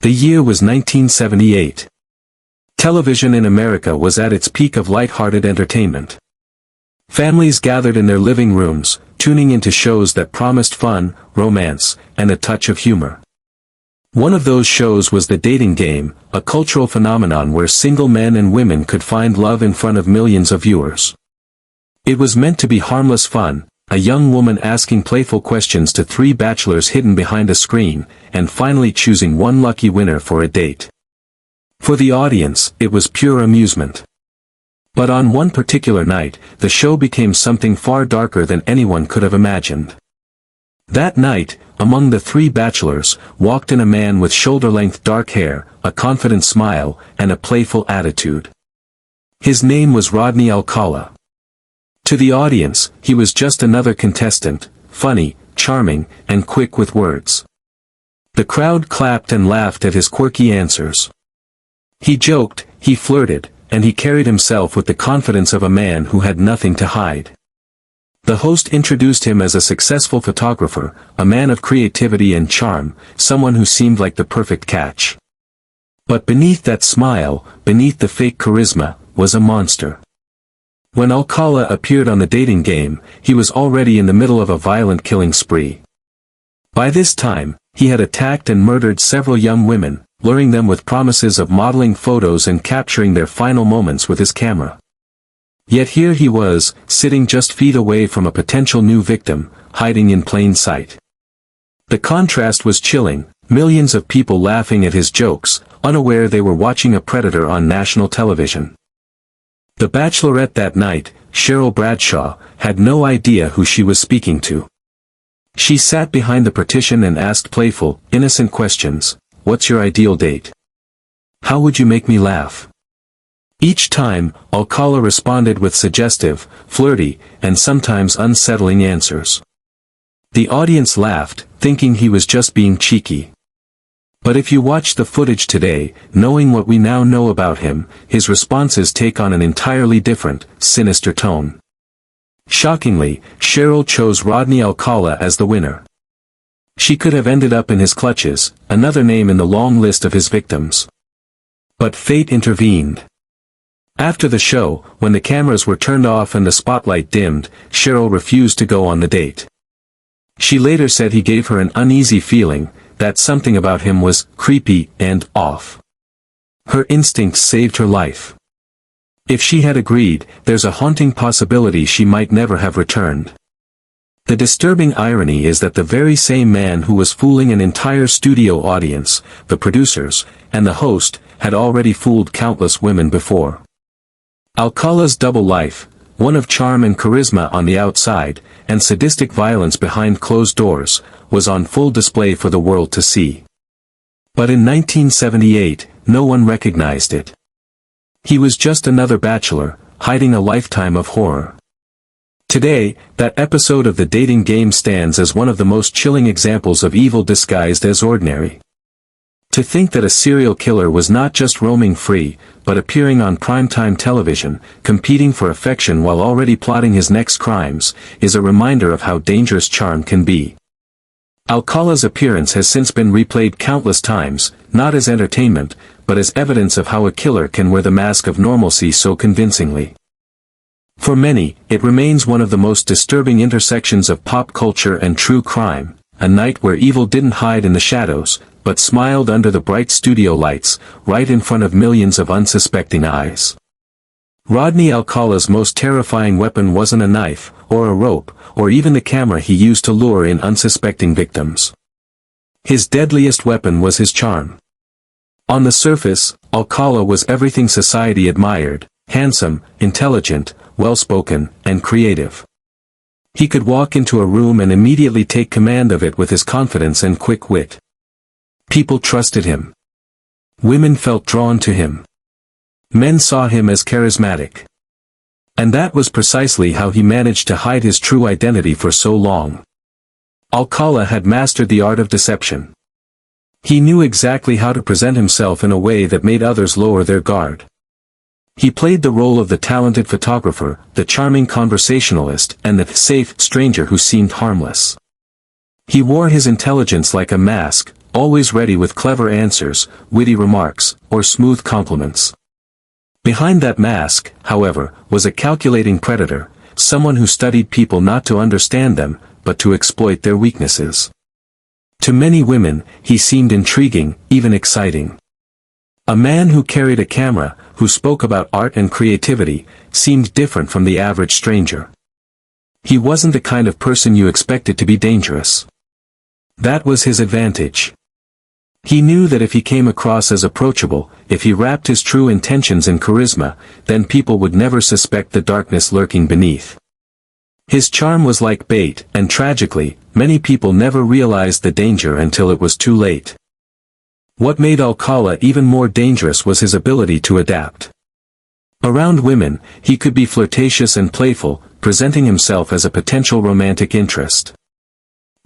The year was 1978. Television in America was at its peak of light-hearted entertainment. Families gathered in their living rooms, tuning into shows that promised fun, romance, and a touch of humor. One of those shows was The Dating Game, a cultural phenomenon where single men and women could find love in front of millions of viewers. It was meant to be harmless fun, a young woman asking playful questions to three bachelors hidden behind a screen, and finally choosing one lucky winner for a date. For the audience, it was pure amusement. But on one particular night, the show became something far darker than anyone could have imagined. That night, among the three bachelors, walked in a man with shoulder-length dark hair, a confident smile, and a playful attitude. His name was Rodney Alcala. To the audience, he was just another contestant, funny, charming, and quick with words. The crowd clapped and laughed at his quirky answers. He joked, he flirted, and he carried himself with the confidence of a man who had nothing to hide. The host introduced him as a successful photographer, a man of creativity and charm, someone who seemed like the perfect catch. But beneath that smile, beneath the fake charisma, was a monster. When Alcala appeared on The Dating Game, he was already in the middle of a violent killing spree. By this time, he had attacked and murdered several young women, luring them with promises of modeling photos and capturing their final moments with his camera. Yet here he was, sitting just feet away from a potential new victim, hiding in plain sight. The contrast was chilling, millions of people laughing at his jokes, unaware they were watching a predator on national television. The bachelorette that night, Cheryl Bradshaw, had no idea who she was speaking to. She sat behind the partition and asked playful, innocent questions. What's your ideal date? How would you make me laugh? Each time, Alcala responded with suggestive, flirty, and sometimes unsettling answers. The audience laughed, thinking he was just being cheeky. But if you watch the footage today, knowing what we now know about him, his responses take on an entirely different, sinister tone. Shockingly, Cheryl chose Rodney Alcala as the winner. She could have ended up in his clutches, another name in the long list of his victims. But fate intervened. After the show, when the cameras were turned off and the spotlight dimmed, Cheryl refused to go on the date. She later said he gave her an uneasy feeling, that something about him was creepy and off. Her instincts saved her life. If she had agreed, there's a haunting possibility she might never have returned. The disturbing irony is that the very same man who was fooling an entire studio audience, the producers, and the host, had already fooled countless women before. Alcala's double life, one of charm and charisma on the outside, and sadistic violence behind closed doors, was on full display for the world to see. But in 1978, no one recognized it. He was just another bachelor, hiding a lifetime of horror. Today, that episode of The Dating Game stands as one of the most chilling examples of evil disguised as ordinary. To think that a serial killer was not just roaming free, but appearing on primetime television, competing for affection while already plotting his next crimes, is a reminder of how dangerous charm can be. Alcala's appearance has since been replayed countless times, not as entertainment, but as evidence of how a killer can wear the mask of normalcy so convincingly. For many, it remains one of the most disturbing intersections of pop culture and true crime, a night where evil didn't hide in the shadows, but smiled under the bright studio lights, right in front of millions of unsuspecting eyes. Rodney Alcala's most terrifying weapon wasn't a knife, or a rope, or even the camera he used to lure in unsuspecting victims. His deadliest weapon was his charm. On the surface, Alcala was everything society admired: handsome, intelligent, well-spoken, and creative. He could walk into a room and immediately take command of it with his confidence and quick wit. People trusted him. Women felt drawn to him. Men saw him as charismatic. And that was precisely how he managed to hide his true identity for so long. Alcala had mastered the art of deception. He knew exactly how to present himself in a way that made others lower their guard. He played the role of the talented photographer, the charming conversationalist, and the safe stranger who seemed harmless. He wore his intelligence like a mask, always ready with clever answers, witty remarks, or smooth compliments. Behind that mask, however, was a calculating predator, someone who studied people not to understand them, but to exploit their weaknesses. To many women, he seemed intriguing, even exciting. A man who carried a camera, who spoke about art and creativity, seemed different from the average stranger. He wasn't the kind of person you expected to be dangerous. That was his advantage. He knew that if he came across as approachable, if he wrapped his true intentions in charisma, then people would never suspect the darkness lurking beneath. His charm was like bait, and tragically, many people never realized the danger until it was too late. What made Alcala even more dangerous was his ability to adapt. Around women, he could be flirtatious and playful, presenting himself as a potential romantic interest.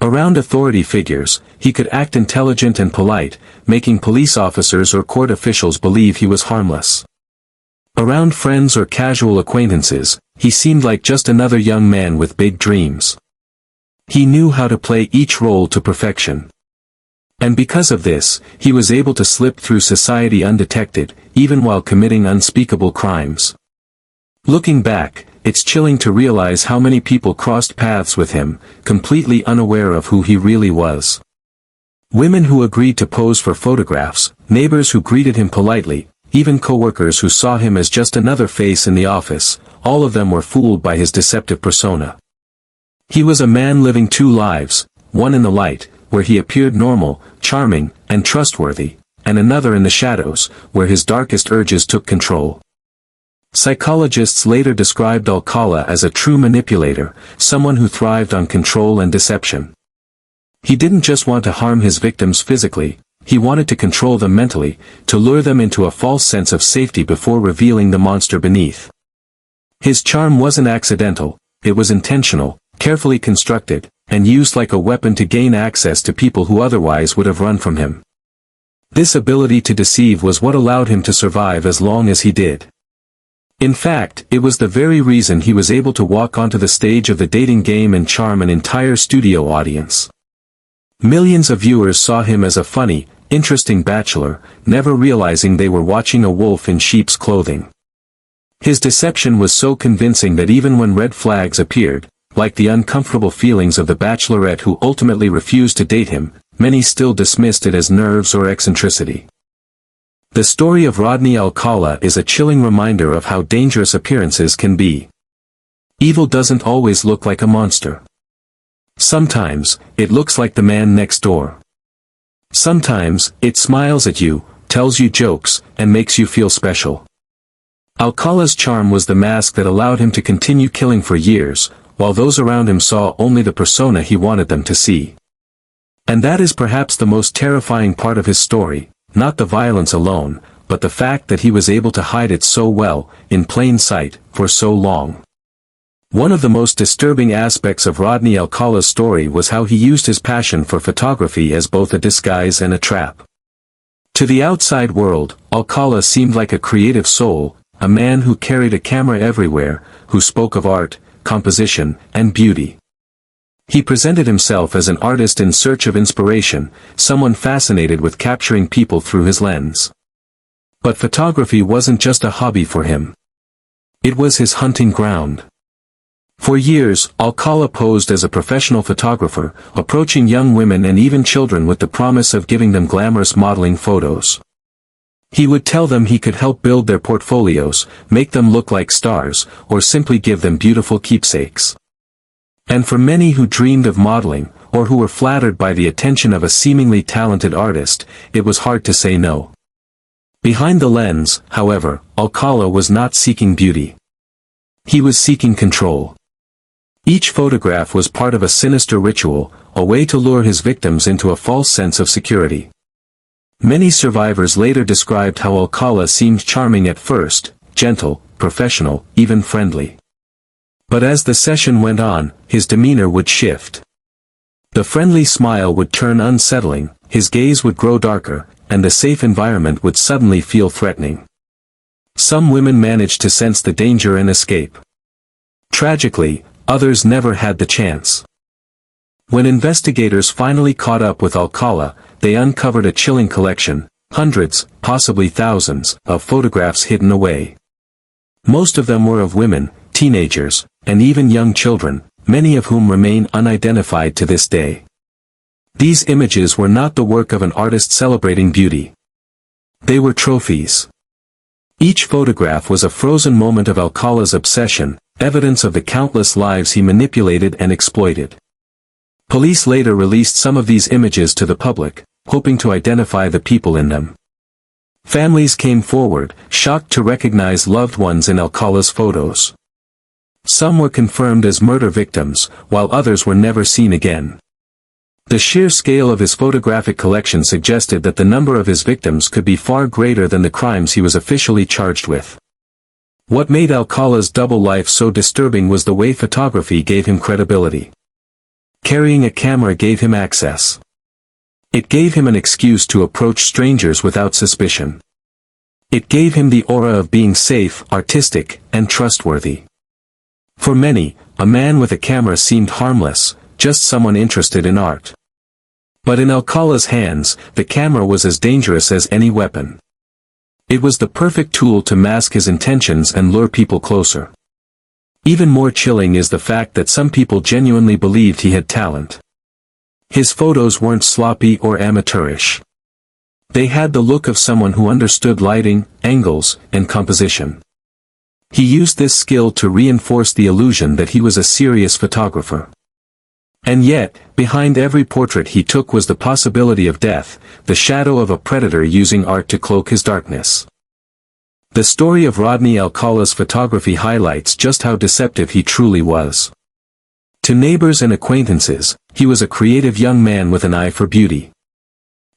Around authority figures, he could act intelligent and polite, making police officers or court officials believe he was harmless. Around friends or casual acquaintances, he seemed like just another young man with big dreams. He knew how to play each role to perfection. And because of this, he was able to slip through society undetected, even while committing unspeakable crimes. Looking back, it's chilling to realize how many people crossed paths with him, completely unaware of who he really was. Women who agreed to pose for photographs, neighbors who greeted him politely, even co-workers who saw him as just another face in the office, all of them were fooled by his deceptive persona. He was a man living two lives, one in the light, where he appeared normal, charming, and trustworthy, and another in the shadows, where his darkest urges took control. Psychologists later described Alcala as a true manipulator, someone who thrived on control and deception. He didn't just want to harm his victims physically, he wanted to control them mentally, to lure them into a false sense of safety before revealing the monster beneath. His charm wasn't accidental, it was intentional, carefully constructed, and used like a weapon to gain access to people who otherwise would have run from him. This ability to deceive was what allowed him to survive as long as he did. In fact, it was the very reason he was able to walk onto the stage of the dating game and charm an entire studio audience. Millions of viewers saw him as a funny, interesting bachelor, never realizing they were watching a wolf in sheep's clothing. His deception was so convincing that even when red flags appeared, like the uncomfortable feelings of the bachelorette who ultimately refused to date him, many still dismissed it as nerves or eccentricity. The story of Rodney Alcala is a chilling reminder of how dangerous appearances can be. Evil doesn't always look like a monster. Sometimes, it looks like the man next door. Sometimes, it smiles at you, tells you jokes, and makes you feel special. Alcala's charm was the mask that allowed him to continue killing for years, while those around him saw only the persona he wanted them to see. And that is perhaps the most terrifying part of his story, not the violence alone, but the fact that he was able to hide it so well, in plain sight, for so long. One of the most disturbing aspects of Rodney Alcala's story was how he used his passion for photography as both a disguise and a trap. To the outside world, Alcala seemed like a creative soul, a man who carried a camera everywhere, who spoke of art, composition, and beauty. He presented himself as an artist in search of inspiration, someone fascinated with capturing people through his lens. But photography wasn't just a hobby for him. It was his hunting ground. For years, Alcala posed as a professional photographer, approaching young women and even children with the promise of giving them glamorous modeling photos. He would tell them he could help build their portfolios, make them look like stars, or simply give them beautiful keepsakes. And for many who dreamed of modeling, or who were flattered by the attention of a seemingly talented artist, it was hard to say no. Behind the lens, however, Alcala was not seeking beauty. He was seeking control. Each photograph was part of a sinister ritual, a way to lure his victims into a false sense of security. Many survivors later described how Alcala seemed charming at first, gentle, professional, even friendly. But as the session went on, his demeanor would shift. The friendly smile would turn unsettling, his gaze would grow darker, and the safe environment would suddenly feel threatening. Some women managed to sense the danger and escape. Tragically, others never had the chance. When investigators finally caught up with Alcala, they uncovered a chilling collection, hundreds, possibly thousands, of photographs hidden away. Most of them were of women, teenagers, and even young children, many of whom remain unidentified to this day. These images were not the work of an artist celebrating beauty. They were trophies. Each photograph was a frozen moment of Alcala's obsession, evidence of the countless lives he manipulated and exploited. Police later released some of these images to the public, hoping to identify the people in them. Families came forward, shocked to recognize loved ones in Alcala's photos. Some were confirmed as murder victims, while others were never seen again. The sheer scale of his photographic collection suggested that the number of his victims could be far greater than the crimes he was officially charged with. What made Alcala's double life so disturbing was the way photography gave him credibility. Carrying a camera gave him access. It gave him an excuse to approach strangers without suspicion. It gave him the aura of being safe, artistic, and trustworthy. For many, a man with a camera seemed harmless, just someone interested in art. But in Alcala's hands, the camera was as dangerous as any weapon. It was the perfect tool to mask his intentions and lure people closer. Even more chilling is the fact that some people genuinely believed he had talent. His photos weren't sloppy or amateurish. They had the look of someone who understood lighting, angles, and composition. He used this skill to reinforce the illusion that he was a serious photographer. And yet, behind every portrait he took was the possibility of death, the shadow of a predator using art to cloak his darkness. The story of Rodney Alcala's photography highlights just how deceptive he truly was. To neighbors and acquaintances, he was a creative young man with an eye for beauty.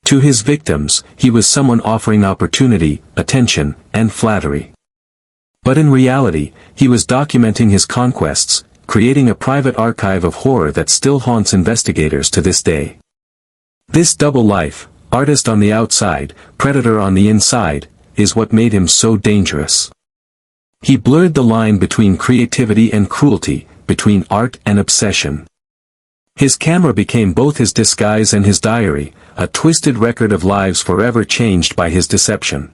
To his victims, he was someone offering opportunity, attention, and flattery. But in reality, he was documenting his conquests, creating a private archive of horror that still haunts investigators to this day. This double life, artist on the outside, predator on the inside, is what made him so dangerous. He blurred the line between creativity and cruelty, between art and obsession. His camera became both his disguise and his diary, a twisted record of lives forever changed by his deception.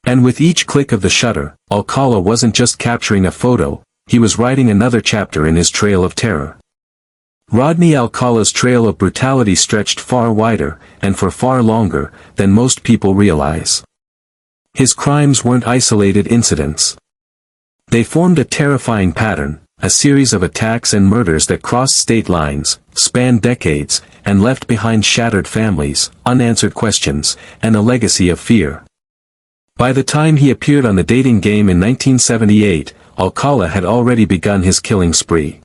And with each click of the shutter, Alcala wasn't just capturing a photo, he was writing another chapter in his trail of terror. Rodney Alcala's trail of brutality stretched far wider, and for far longer, than most people realize. His crimes weren't isolated incidents. They formed a terrifying pattern, a series of attacks and murders that crossed state lines, spanned decades, and left behind shattered families, unanswered questions, and a legacy of fear. By the time he appeared on The Dating Game in 1978, Alcala had already begun his killing spree.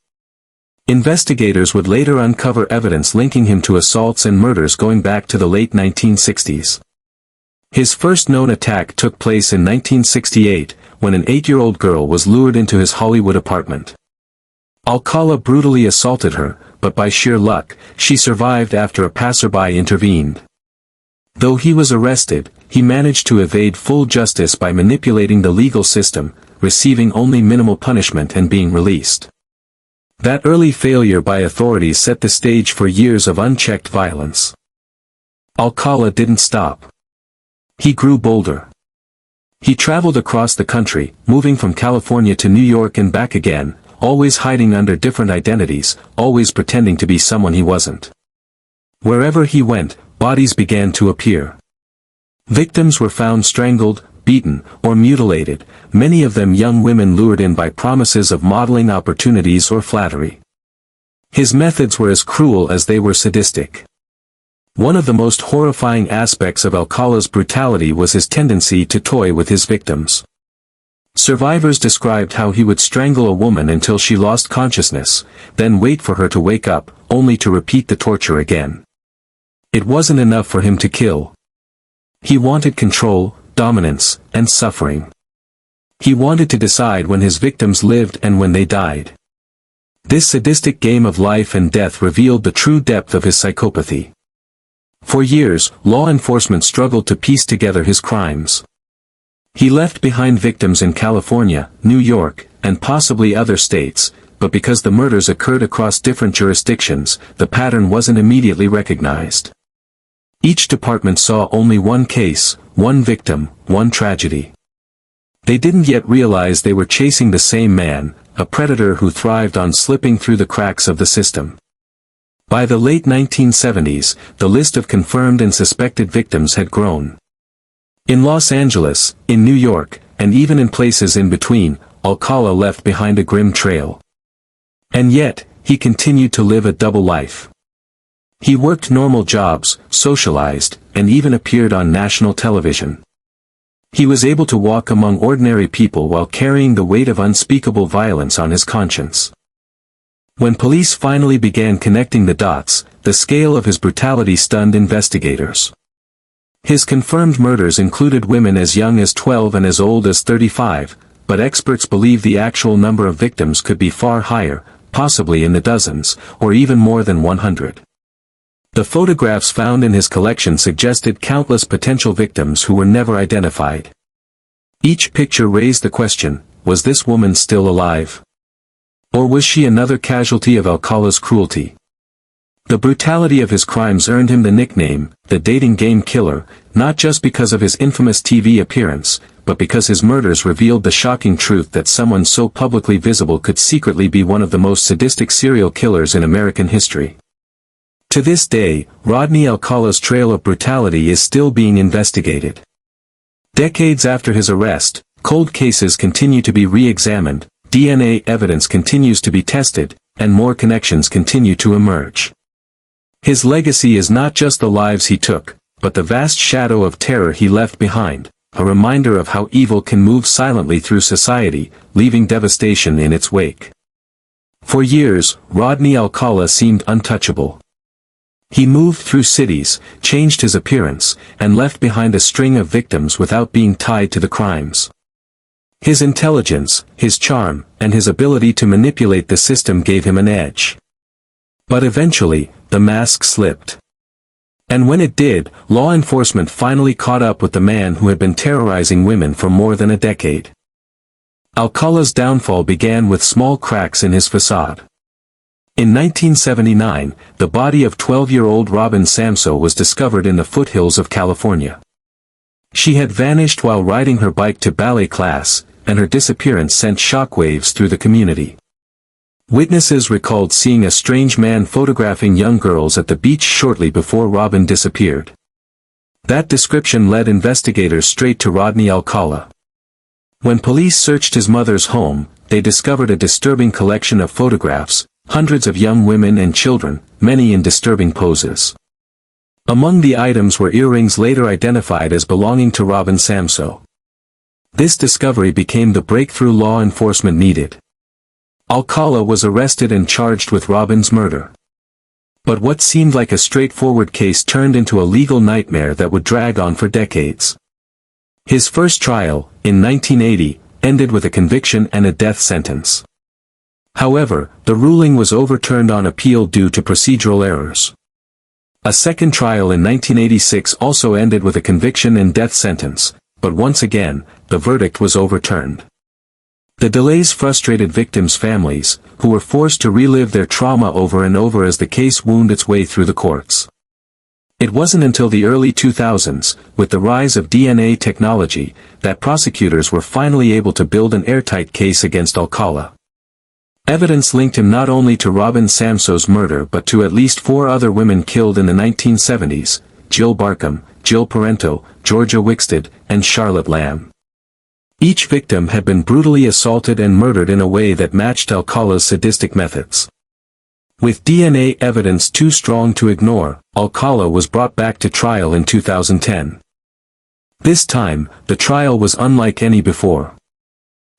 Investigators would later uncover evidence linking him to assaults and murders going back to the late 1960s. His first known attack took place in 1968, when an 8-year-old girl was lured into his Hollywood apartment. Alcala brutally assaulted her, but by sheer luck, she survived after a passerby intervened. Though he was arrested, he managed to evade full justice by manipulating the legal system, receiving only minimal punishment and being released. That early failure by authorities set the stage for years of unchecked violence. Alcala didn't stop. He grew bolder. He traveled across the country, moving from California to New York and back again, always hiding under different identities, always pretending to be someone he wasn't. Wherever he went, bodies began to appear. Victims were found strangled, beaten, or mutilated, many of them young women lured in by promises of modeling opportunities or flattery. His methods were as cruel as they were sadistic. One of the most horrifying aspects of Alcala's brutality was his tendency to toy with his victims. Survivors described how he would strangle a woman until she lost consciousness, then wait for her to wake up, only to repeat the torture again. It wasn't enough for him to kill. He wanted control, dominance, and suffering. He wanted to decide when his victims lived and when they died. This sadistic game of life and death revealed the true depth of his psychopathy. For years, law enforcement struggled to piece together his crimes. He left behind victims in California, New York, and possibly other states, but because the murders occurred across different jurisdictions, the pattern wasn't immediately recognized. Each department saw only one case, one victim, one tragedy. They didn't yet realize they were chasing the same man, a predator who thrived on slipping through the cracks of the system. By the late 1970s, the list of confirmed and suspected victims had grown. In Los Angeles, in New York, and even in places in between, Alcala left behind a grim trail. And yet, he continued to live a double life. He worked normal jobs, socialized, and even appeared on national television. He was able to walk among ordinary people while carrying the weight of unspeakable violence on his conscience. When police finally began connecting the dots, the scale of his brutality stunned investigators. His confirmed murders included women as young as 12 and as old as 35, but experts believe the actual number of victims could be far higher, possibly in the dozens, or even more than 100. The photographs found in his collection suggested countless potential victims who were never identified. Each picture raised the question, was this woman still alive? Or was she another casualty of Alcala's cruelty? The brutality of his crimes earned him the nickname, the dating game killer, not just because of his infamous TV appearance, but because his murders revealed the shocking truth that someone so publicly visible could secretly be one of the most sadistic serial killers in American history. To this day, Rodney Alcala's trail of brutality is still being investigated. Decades after his arrest, cold cases continue to be re-examined, DNA evidence continues to be tested, and more connections continue to emerge. His legacy is not just the lives he took, but the vast shadow of terror he left behind, a reminder of how evil can move silently through society, leaving devastation in its wake. For years, Rodney Alcala seemed untouchable. He moved through cities, changed his appearance, and left behind a string of victims without being tied to the crimes. His intelligence, his charm, and his ability to manipulate the system gave him an edge. But eventually, the mask slipped. And when it did, law enforcement finally caught up with the man who had been terrorizing women for more than a decade. Alcala's downfall began with small cracks in his facade. In 1979, the body of 12-year-old Robin Samsoe was discovered in the foothills of California. She had vanished while riding her bike to ballet class, and her disappearance sent shockwaves through the community. Witnesses recalled seeing a strange man photographing young girls at the beach shortly before Robin disappeared. That description led investigators straight to Rodney Alcala. When police searched his mother's home, they discovered a disturbing collection of photographs, hundreds of young women and children, many in disturbing poses. Among the items were earrings later identified as belonging to Robin Samsoe. This discovery became the breakthrough law enforcement needed. Alcala was arrested and charged with Robin's murder. But what seemed like a straightforward case turned into a legal nightmare that would drag on for decades. His first trial, in 1980, ended with a conviction and a death sentence. However, the ruling was overturned on appeal due to procedural errors. A second trial in 1986 also ended with a conviction and death sentence, but once again, the verdict was overturned. The delays frustrated victims' families, who were forced to relive their trauma over and over as the case wound its way through the courts. It wasn't until the early 2000s, with the rise of DNA technology, that prosecutors were finally able to build an airtight case against Alcala. Evidence linked him not only to Robin Samsoe's murder but to at least 4 other women killed in the 1970s, Jill Barkham, Jill Parento, Georgia Wickstead, and Charlotte Lamb. Each victim had been brutally assaulted and murdered in a way that matched Alcala's sadistic methods. With DNA evidence too strong to ignore, Alcala was brought back to trial in 2010. This time, the trial was unlike any before.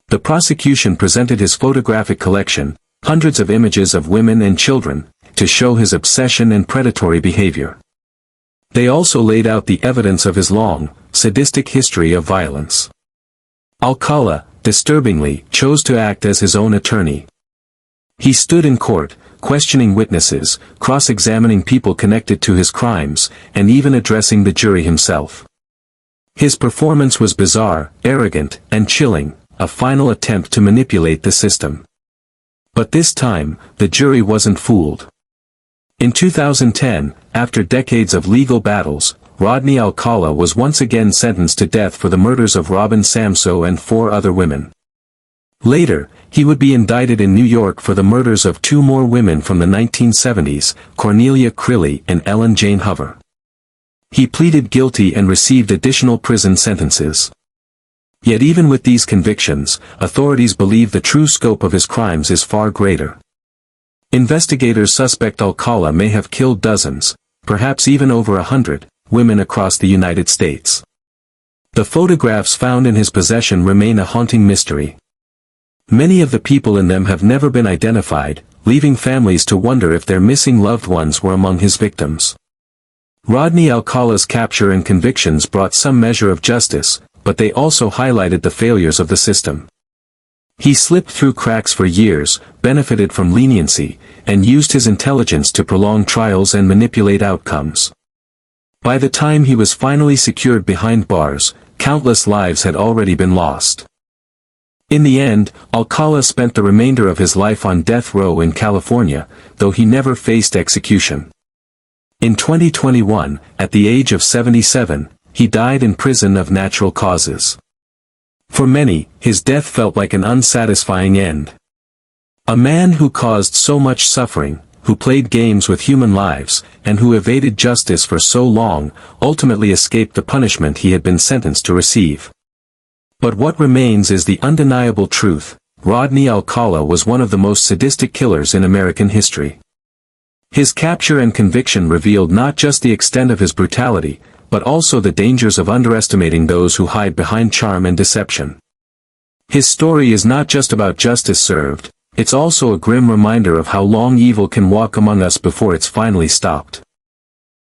The prosecution presented his photographic collection, hundreds of images of women and children, to show his obsession and predatory behavior. They also laid out the evidence of his long, sadistic history of violence. Alcala, disturbingly, chose to act as his own attorney. He stood in court, questioning witnesses, cross-examining people connected to his crimes, and even addressing the jury himself. His performance was bizarre, arrogant, and chilling, a final attempt to manipulate the system. But this time, the jury wasn't fooled. In 2010, after decades of legal battles, Rodney Alcala was once again sentenced to death for the murders of Robin Samsoe and 4 other women. Later, he would be indicted in New York for the murders of 2 more women from the 1970s, Cornelia Crilly and Ellen Jane Hover. He pleaded guilty and received additional prison sentences. Yet even with these convictions, authorities believe the true scope of his crimes is far greater. Investigators suspect Alcala may have killed dozens, perhaps even over 100, women across the United States. The photographs found in his possession remain a haunting mystery. Many of the people in them have never been identified, leaving families to wonder if their missing loved ones were among his victims. Rodney Alcala's capture and convictions brought some measure of justice, but they also highlighted the failures of the system. He slipped through cracks for years, benefited from leniency, and used his intelligence to prolong trials and manipulate outcomes. By the time he was finally secured behind bars, countless lives had already been lost. In the end, Alcala spent the remainder of his life on death row in California, though he never faced execution. In 2021, at the age of 77, he died in prison of natural causes. For many, his death felt like an unsatisfying end. A man who caused so much suffering, who played games with human lives, and who evaded justice for so long, ultimately escaped the punishment he had been sentenced to receive. But what remains is the undeniable truth: Rodney Alcala was one of the most sadistic killers in American history. His capture and conviction revealed not just the extent of his brutality, but also the dangers of underestimating those who hide behind charm and deception. His story is not just about justice served, it's also a grim reminder of how long evil can walk among us before it's finally stopped.